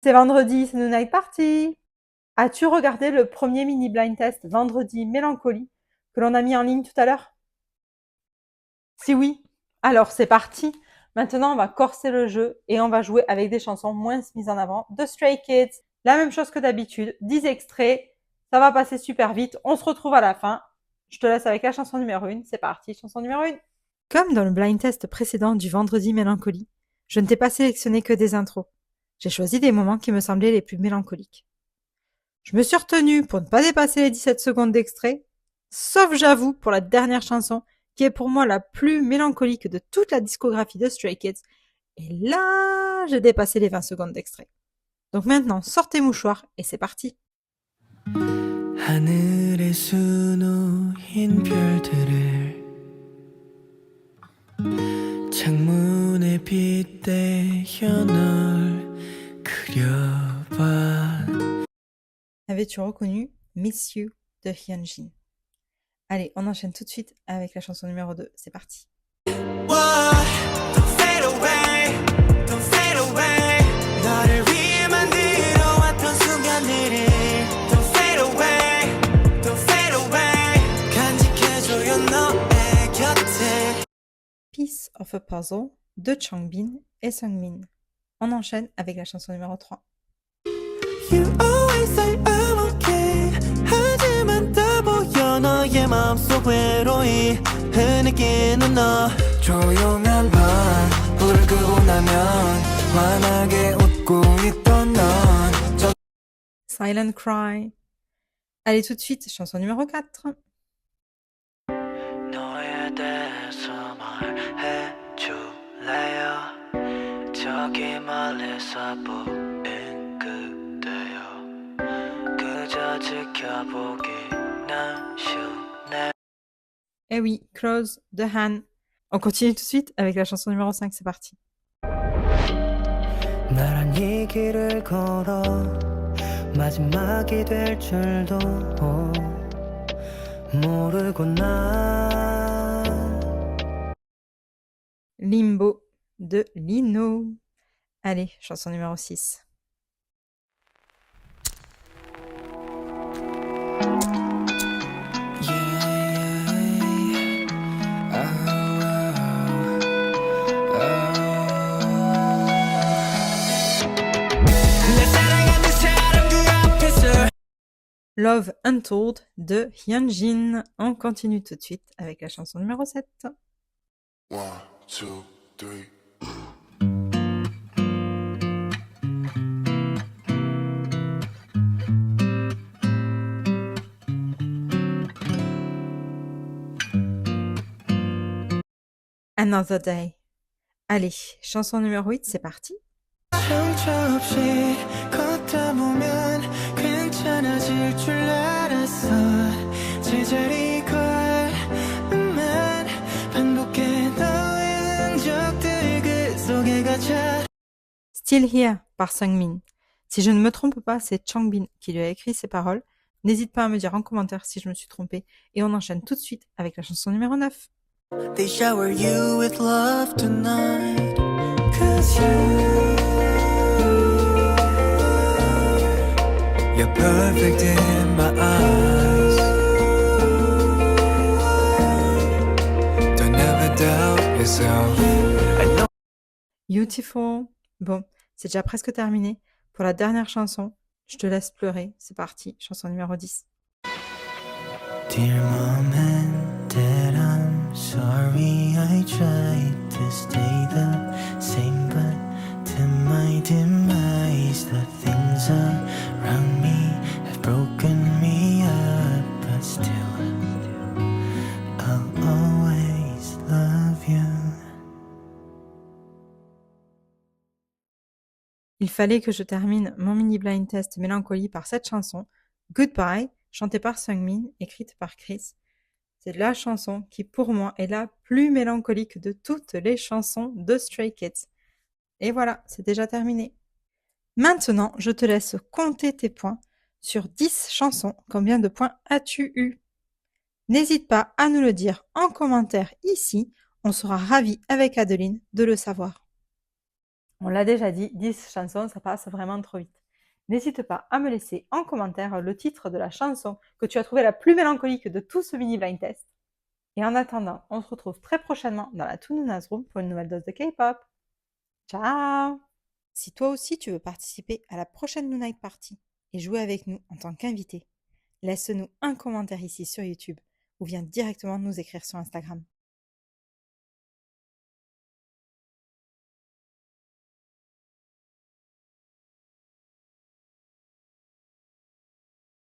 C'est vendredi, c'est Night Party. As-tu regardé le premier mini blind test vendredi mélancolie que l'on a mis en ligne tout à l'heure? Si oui, alors c'est parti. Maintenant, on va corser le jeu et on va jouer avec des chansons moins mises en avant de Stray Kids. La même chose que d'habitude, 10 extraits, ça va passer super vite. On se retrouve à la fin. Je te laisse avec la chanson numéro 1. C'est parti, chanson numéro 1. Comme dans le blind test précédent du vendredi mélancolie, je ne t'ai pas sélectionné que des intros. J'ai choisi des moments qui me semblaient les plus mélancoliques. Je me suis retenue pour ne pas dépasser les 17 secondes d'extrait, sauf j'avoue pour la dernière chanson, qui est pour moi la plus mélancolique de toute la discographie de Stray Kids. Et là, j'ai dépassé les 20 secondes d'extrait. Donc maintenant, sortez mouchoirs et c'est parti. 하늘에 수놓인 별들을 창문에 빗대어 널 그려봐. Avais-tu reconnu Miss You de Hyunjin? Allez, on enchaîne tout de suite avec la chanson numéro 2. C'est parti. Piece of a Puzzle de Changbin et Sungmin. On enchaîne avec la chanson numéro 3. You always say I'm okay. 하지만 다 보여 너의 마음속 외로이 흐느끼는 너 조용한 밤 불을 끄고 나면 환하게 웃고 있던 넌 Silent Cry. Allez tout de suite, chanson numéro 4. 너에 대해서 말해줄래요 저기 멀리서 보인 그대여 그저 지켜보기는 쉽네. Eh oui, Close the Hand. On continue tout de suite avec la chanson numéro 5, c'est parti. 나란 이 길을 걸어 마지막이 될 줄도 모르고 난 Limbo de Lino. Allez, chanson numéro 6. Love Untold de Hyunjin. On continue tout de suite avec la chanson numéro 7. 1, 2, 3. Another Day. Allez, chanson numéro 8, c'est parti. Still Here par Sungmin. Si je ne me trompe pas, c'est Changbin qui lui a écrit ces paroles. N'hésite pas à me dire en commentaire si je me suis trompée. Et on enchaîne tout de suite avec la chanson numéro 9. They shower you with love tonight, 'cause you're perfect in my eyes. Don't ever doubt yourself. Beautiful. Bon, c'est déjà presque terminé. Pour la dernière chanson, je te laisse pleurer. C'est parti, chanson numéro 10. Dear Mom and Dad, I'm sorry I tried to stay the same, but to my demise, the things around me have broken me up, but still, I'll always love you. Il fallait que je termine mon mini blind test mélancolie par cette chanson, Goodbye, chantée par Sungmin, écrite par Chris. C'est la chanson qui, pour moi, est la plus mélancolique de toutes les chansons de Stray Kids. Et voilà, c'est déjà terminé. Maintenant, je te laisse compter tes points. Sur 10 chansons, combien de points as-tu eu? N'hésite pas à nous le dire en commentaire ici. On sera ravis avec Adeline de le savoir. On l'a déjà dit, 10 chansons, ça passe vraiment trop vite. N'hésite pas à me laisser en commentaire le titre de la chanson que tu as trouvé la plus mélancolique de tout ce mini blind test. Et en attendant, on se retrouve très prochainement dans la Toonoonas Room pour une nouvelle dose de K-pop. Ciao! Si toi aussi tu veux participer à la prochaine Noo Night Party et jouer avec nous en tant qu'invité, laisse-nous un commentaire ici sur YouTube ou viens directement nous écrire sur Instagram.